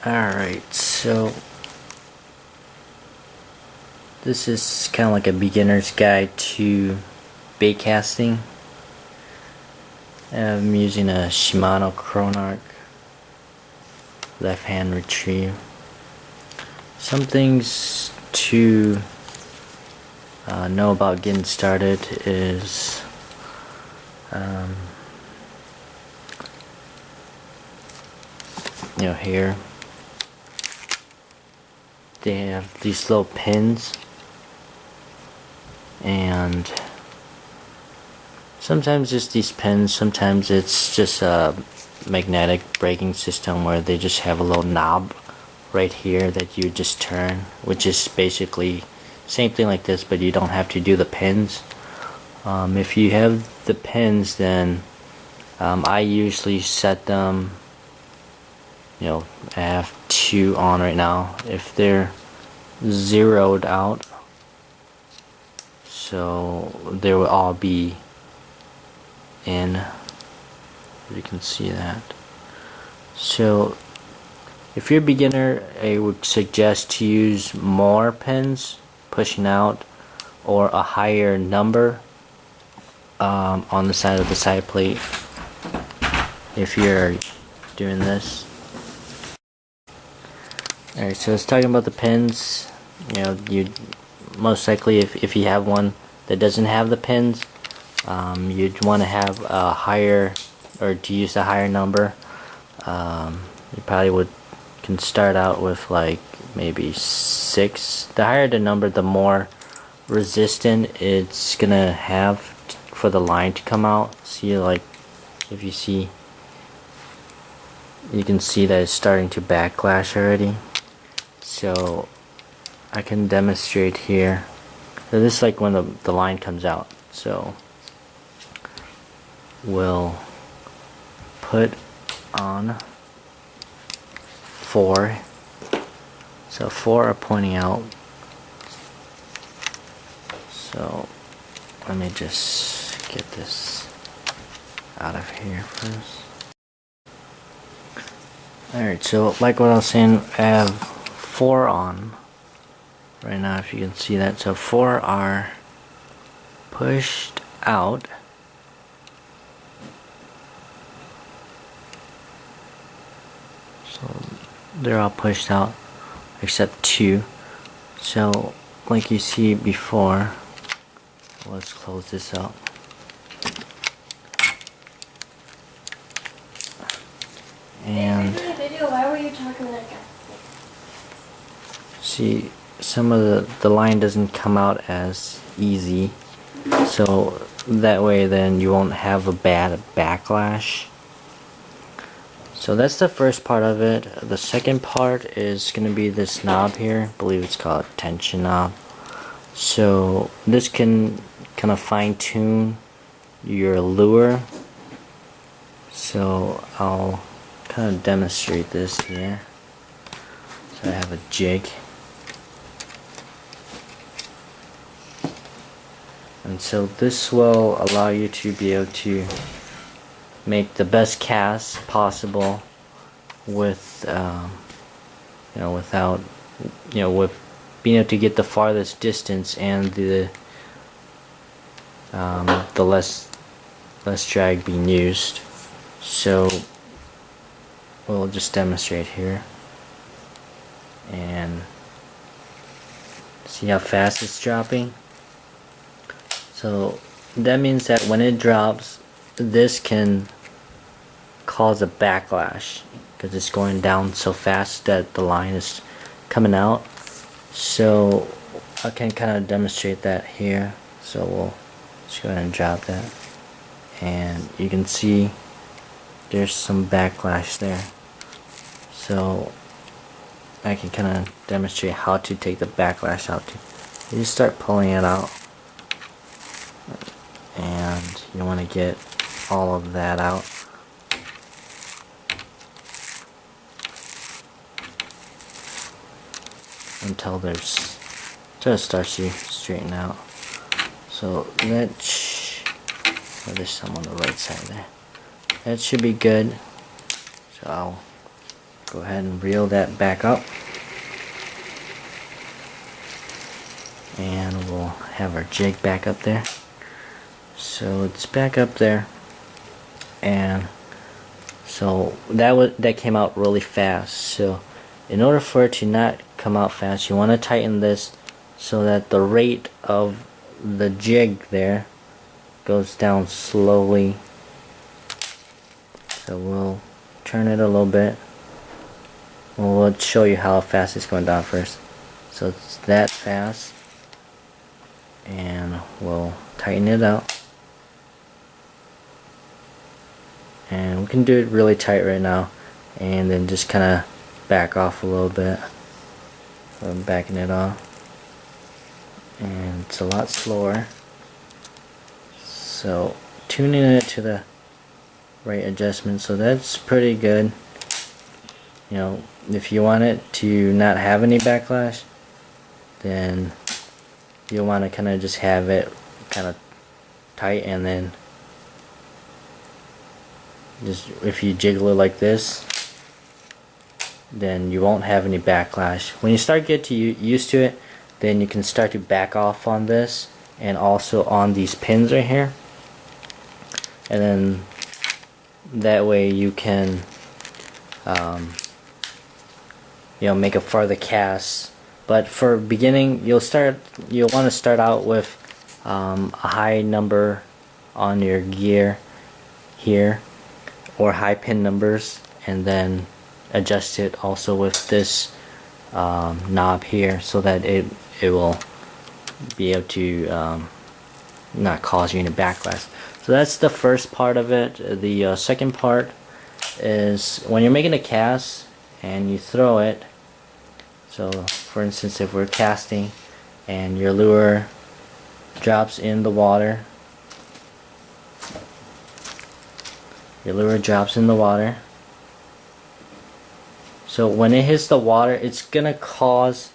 Alright, so this is kind of like a beginner's guide to bait casting. I'm using a Shimano Chronarch left hand retrieve. Some things to know about getting started is here they have these little pins, and sometimes it's these pins, sometimes it's just a magnetic braking system where they just have a little knob right here that you just turn, which is basically same thing like this, but you don't have to do the pins. If you have the pins, then I usually set them, I have 2 on right now. If they're zeroed out, so they will all be in. You can see that. So if you're a beginner, I would suggest to use more pins pushing out, or a higher number on the side of the side plate if you're doing this. Alright, so it's talking about the pins. You most likely, if you have one that doesn't have the pins, you'd want to have a higher, or to use a higher number. You probably can start out with like maybe 6. The higher the number, the more resistant it's gonna have for the line to come out. See, like if you see, you can see that it's starting to backlash already. So I can demonstrate here. So this is like when the line comes out. So we'll put on 4. So 4 are pointing out. So let me just get this out of here first. Alright, so like what I was saying, I have 4 on right now, if you can see that. So 4 are pushed out. So they're all pushed out except 2. So like you see before, let's close this up. And why were you talking like that? See, some of the line doesn't come out as easy, so that way then you won't have a bad backlash. So that's the first part of it. The second part is going to be this knob here. I believe it's called a tension knob. So this can kind of fine tune your lure. So I'll kind of demonstrate this here. So I have a jig, and so this will allow you to be able to make the best cast possible with without with being able to get the farthest distance and the less drag being used. So we'll just demonstrate here and see how fast it's dropping. So that means that when it drops, this can cause a backlash because it's going down so fast that the line is coming out. So I can kind of demonstrate that here. So we'll just go ahead and drop that, and you can see there's some backlash there. So I can kind of demonstrate how to take the backlash out. You just start pulling it out, and you want to get all of that out. Until it starts to straighten out. So that there's some on the right side there. That should be good. So I'll Go ahead and reel that back up. And we'll have our jig back up there. So it's back up there. And so that came out really fast. So in order for it to not come out fast, you want to tighten this so that the rate of the jig there goes down slowly. So we'll turn it a little bit. We'll show you how fast it's going down first. So it's that fast, and we'll tighten it out. And we can do it really tight right now, and then just kind of back off a little bit. So I'm backing it off, and it's a lot slower. So tuning it to the right adjustment, so that's pretty good. You know, if you want it to not have any backlash, then you'll want to kind of just have it kind of tight, and then just if you jiggle it like this, then you won't have any backlash. When you start getting used to it, then you can start to back off on this and also on these pins right here, and then that way you can you know, make a farther cast. But for beginning, you'll want to start out with a high number on your gear here, or high pin numbers, and then adjust it also with this knob here, so that it will be able to not cause you any backlash. So that's the first part of it. The second part is when you're making a cast and you throw it. So for instance, if we're casting and your lure drops in the water, so when it hits the water, it's gonna cause,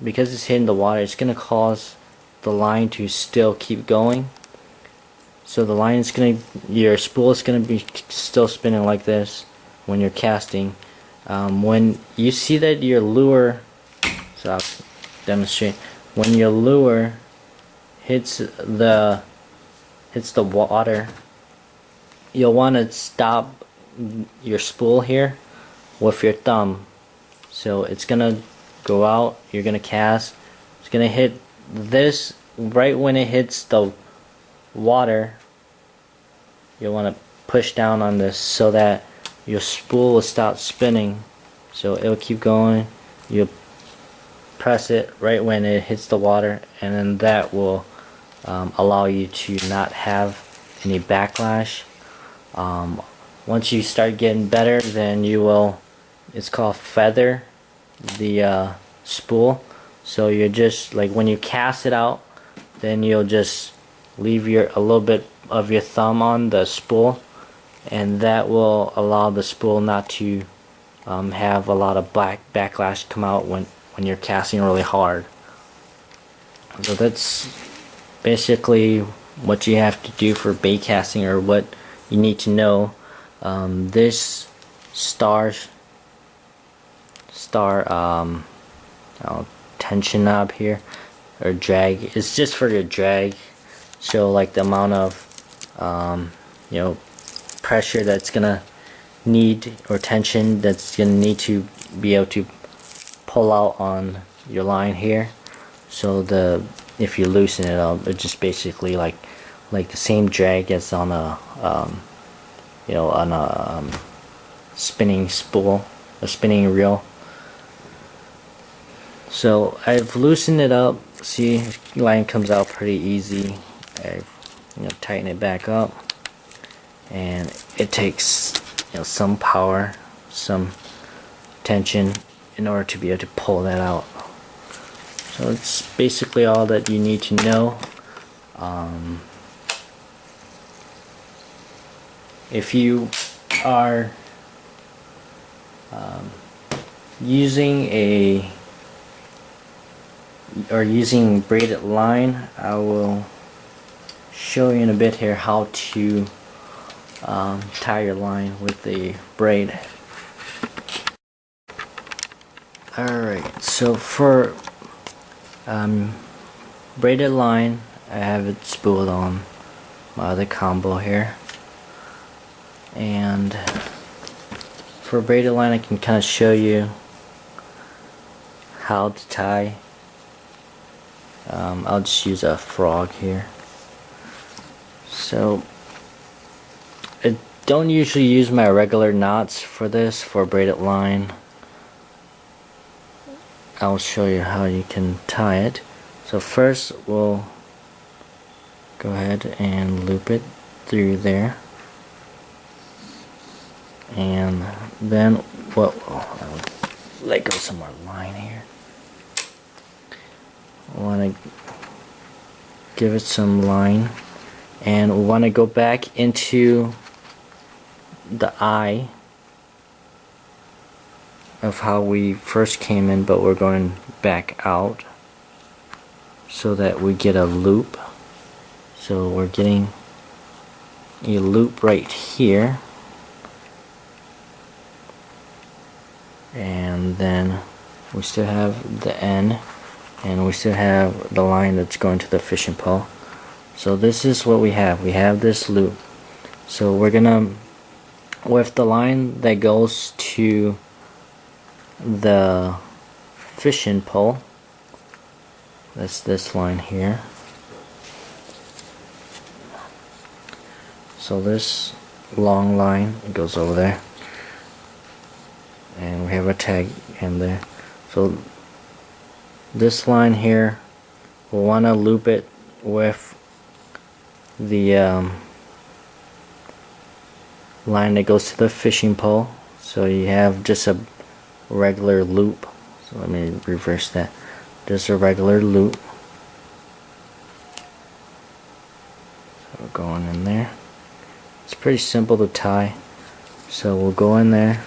because it's hitting the water, it's gonna cause the line to still keep going. So the line is gonna, your spool is gonna be still spinning like this when you're casting. When you see that your lure, so I'll demonstrate, when your lure hits the water, you'll want to stop your spool here with your thumb. So it's gonna go out, you're gonna cast, it's gonna hit this right when it hits the water. You'll want to push down on this so that your spool will stop spinning. So it'll keep going. You'll press it right when it hits the water, and then that will allow you to not have any backlash. Once you start getting better, then you will, it's called feather the spool. So you're just like, when you cast it out, then you'll just leave a little bit of your thumb on the spool, and that will allow the spool not to have a lot of backlash come out when you're casting really hard. So that's basically what you have to do for bait casting, or what you need to know. This tension knob here, or drag, is just for your drag. So like the amount of you know, pressure that's gonna need, or tension that's gonna need to be able to pull out on your line here. So if you loosen it up, it's just basically like the same drag as on a you know, on a spinning spool, a spinning reel. So I've loosened it up. See, line comes out pretty easy. I tighten it back up, and it takes some power, some tension in order to be able to pull that out. So it's basically all that you need to know. If you are using braided line, I will show you in a bit here how to tie your line with a braid. Alright, so for braided line, I have it spooled on my other combo here. And for braided line, I can kind of show you how to tie. I'll just use a frog here. So I don't usually use my regular knots for this, for braided line. I'll show you how you can tie it. So first we'll go ahead and loop it through there. And then what, I'll let go some more line here. I want to give it some line, and we want to go back into the eye of how we first came in, but we're going back out so that we get a loop. So we're getting a loop right here, and then we still have the end, and we still have the line that's going to the fishing pole. So this is what we have. We have this loop. So we're gonna, with the line that goes to the fishing pole, that's this line here. So this long line, it goes over there, and we have a tag in there. So this line here, we'll want to loop it with the line that goes to the fishing pole, so you have just a regular loop. So let me reverse that. Just a regular loop. So we're going in there. It's pretty simple to tie. So we'll go in there,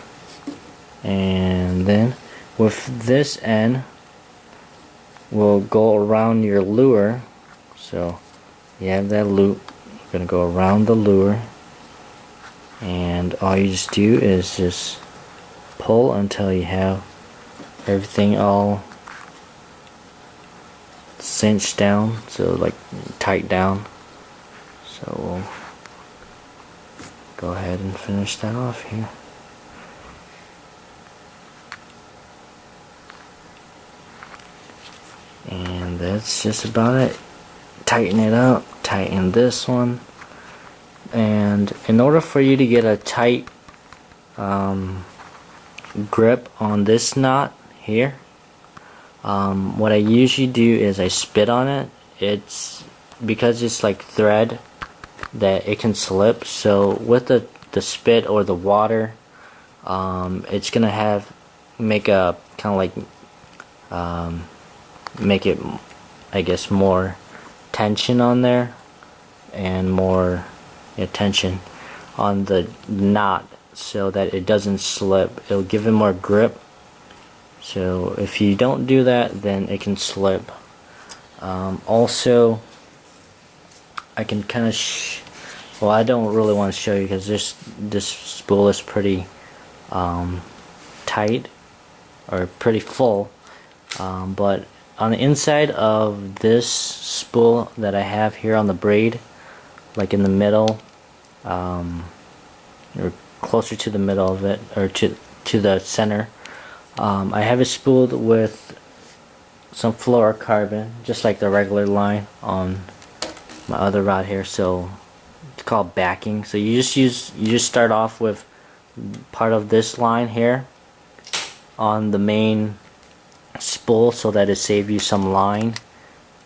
and then with this end we'll go around your lure. So you have that loop, you're gonna go around the lure, and all you just do is just pull until you have everything all cinched down, so like tight down. So we'll go ahead and finish that off here. And that's just about it. Tighten it up, tighten this one, and in order for you to get a tight grip on this knot here, what I usually do is I spit on it. It's because it's like thread that it can slip, so with the spit or the water, it's gonna make a kind of like make it, I guess, more tension on there, and more tension on the knot, so that it doesn't slip. It'll give it more grip. So if you don't do that, then it can slip. Also, I can kind of well, I don't really want to show you because this spool is pretty tight, or pretty full, but on the inside of this spool that I have here on the braid, like in the middle, or closer to the middle of it, or to the center, I have it spooled with some fluorocarbon, just like the regular line on my other rod here. So it's called backing. So you just start off with part of this line here on the main spool, so that it saves you some line,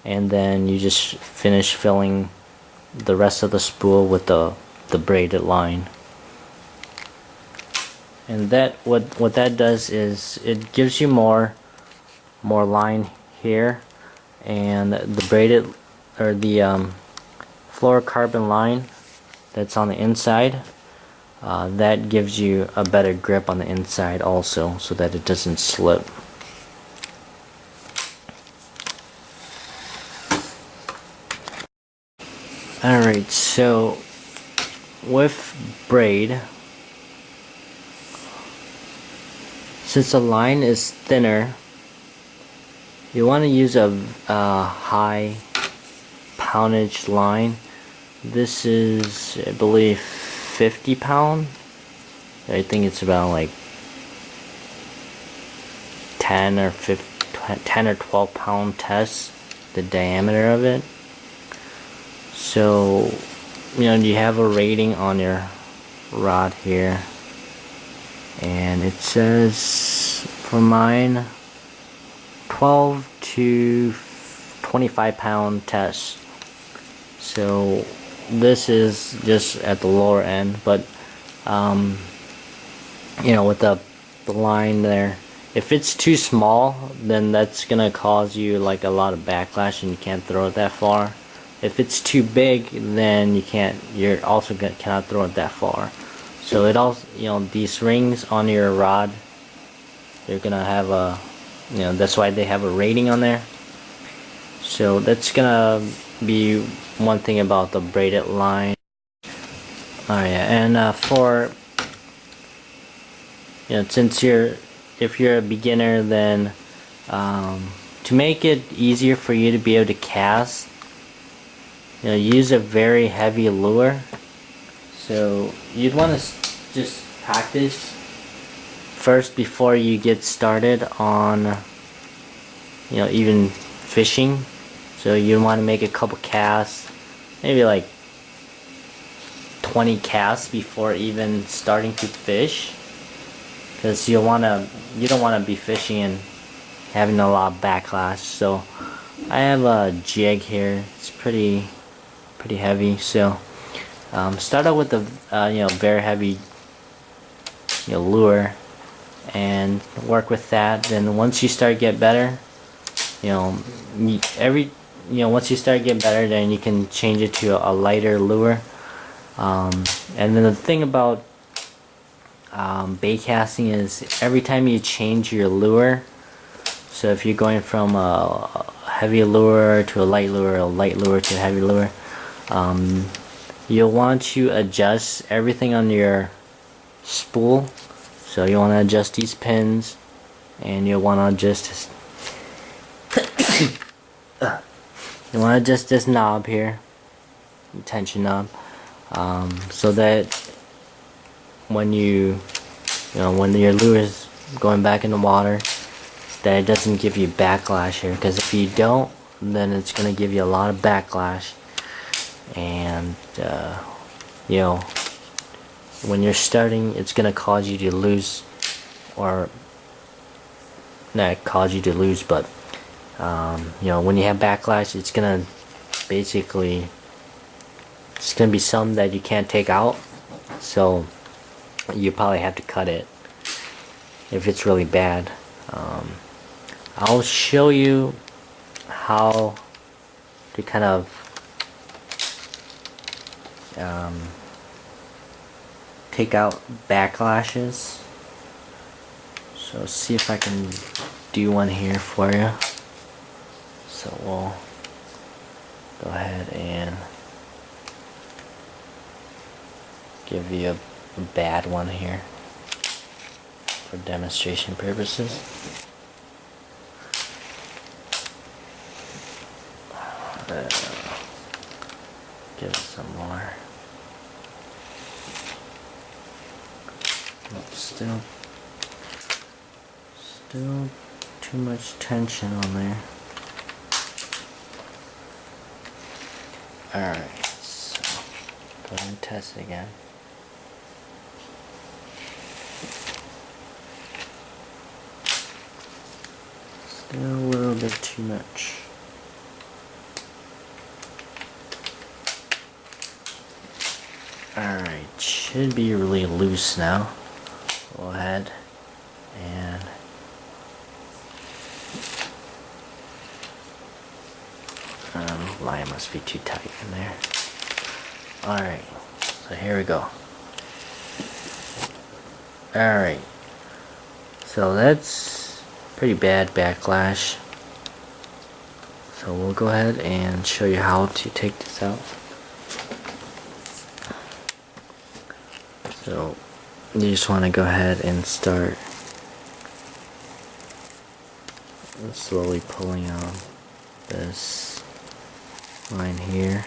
and then you just finish filling the rest of the spool with the braided line. And that what that does is it gives you more line here, and the braided, or the fluorocarbon line that's on the inside, that gives you a better grip on the inside also, so that it doesn't slip. Alright, so with braid, since since the line is thinner, you want to use a high poundage line. This is, I believe, 50 pound. I think it's about like 10 or 12 pound test, the diameter of it. So, you have a rating on your rod here, and it says for mine 12 to 25 pound test. So this is just at the lower end, but with the line there, if it's too small, then that's gonna cause you like a lot of backlash and you can't throw it that far. If it's too big, then you're also cannot throw it that far. So it also, these rings on your rod, they're gonna have a, that's why they have a rating on there. So that's gonna be one thing about the braided line. Oh yeah, and for, since if you're a beginner, then to make it easier for you to be able to cast, use a very heavy lure. So you'd want to just practice first before you get started on even fishing. So you want to make a couple casts, maybe like 20 casts before even starting to fish, because you don't want to be fishing and having a lot of backlash. So I have a jig here. It's pretty heavy. So start out with the very heavy lure and work with that. Then once you start to get better, once you start getting better, then you can change it to a lighter lure. And then the thing about bait casting is every time you change your lure, so if you're going from a heavy lure to a light lure, a light lure to a heavy lure, you'll want to adjust everything on your spool. So you want to adjust these pins, and you'll want to adjust you want to adjust this knob here, tension knob, so that when when your lure is going back in the water, that it doesn't give you backlash here. Because if you don't, then it's gonna give you a lot of backlash, and when you're starting, it's gonna cause you to lose, or not cause you to lose, but when you have backlash, it's gonna be something that you can't take out. So you probably have to cut it if it's really bad. I'll show you how to kind of take out backlashes. So see if I can do one here for you. So we'll go ahead and give you a bad one here for demonstration purposes. Give it some more. Still too much tension on there. Alright, so go ahead and test it again. Still a little bit too much. Alright, should be really loose now. Go ahead and line must be too tight in there. Alright, so here we go. Alright, so that's pretty bad backlash. So we'll go ahead and show you how to take this out. So you just want to go ahead and start I'm slowly pulling out this line here.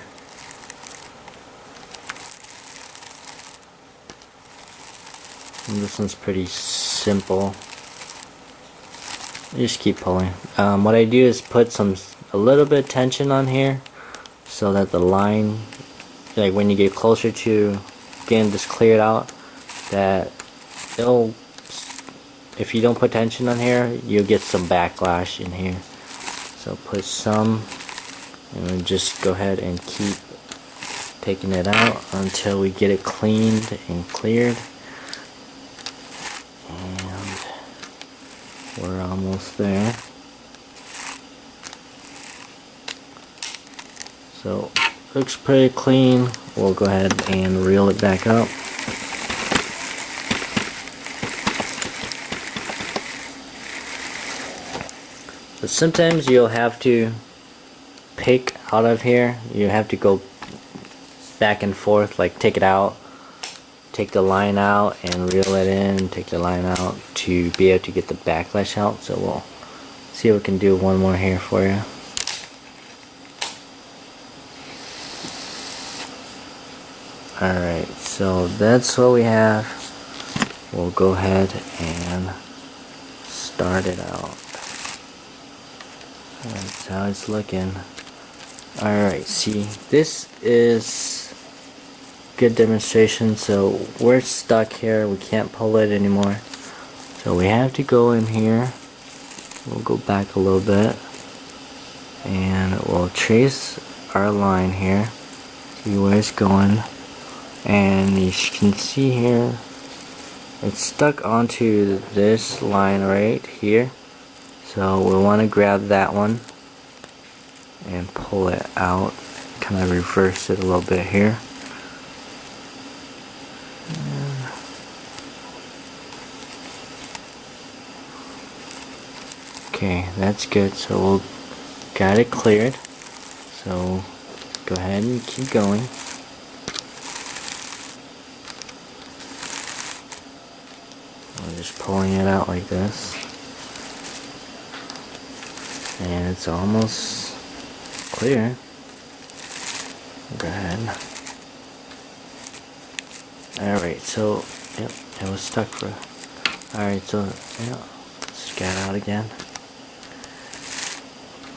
And this one's pretty simple. You just keep pulling. What I do is put a little bit of tension on here so that the line, like when you get closer to getting this cleared out, that it'll, if you don't put tension on here, you'll get some backlash in here. So put some, and then just go ahead and keep taking it out until we get it cleaned and cleared. And we're almost there. So looks pretty clean. We'll go ahead and reel it back up. But sometimes you'll have to pick out of here. You have to go back and forth, like take it out, take the line out and reel it in, take the line out to be able to get the backlash out. So we'll see if we can do one more here for you. Alright, so that's what we have. We'll go ahead and start it out. That's how it's looking. Alright, see, this is good demonstration. So we're stuck here, we can't pull it anymore. So we have to go in here. We'll go back a little bit and we'll trace our line here, see where it's going. And you can see here, it's stuck onto this line right here. So we want to grab that one and pull it out, kind of reverse it a little bit here. Okay, that's good. So we'll got it cleared. So go ahead and keep going. I'm just pulling it out like this. And it's almost clear. Go ahead. Alright, so yep, it was stuck for. Alright, so yeah, let's get out again.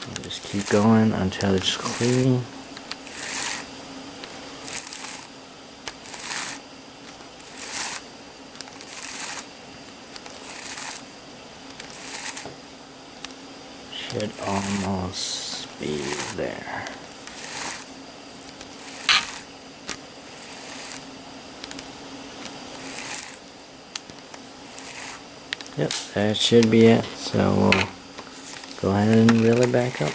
And just keep going until it's clean. Should almost be there. Yep, that should be it. So we'll go ahead and reel it back up.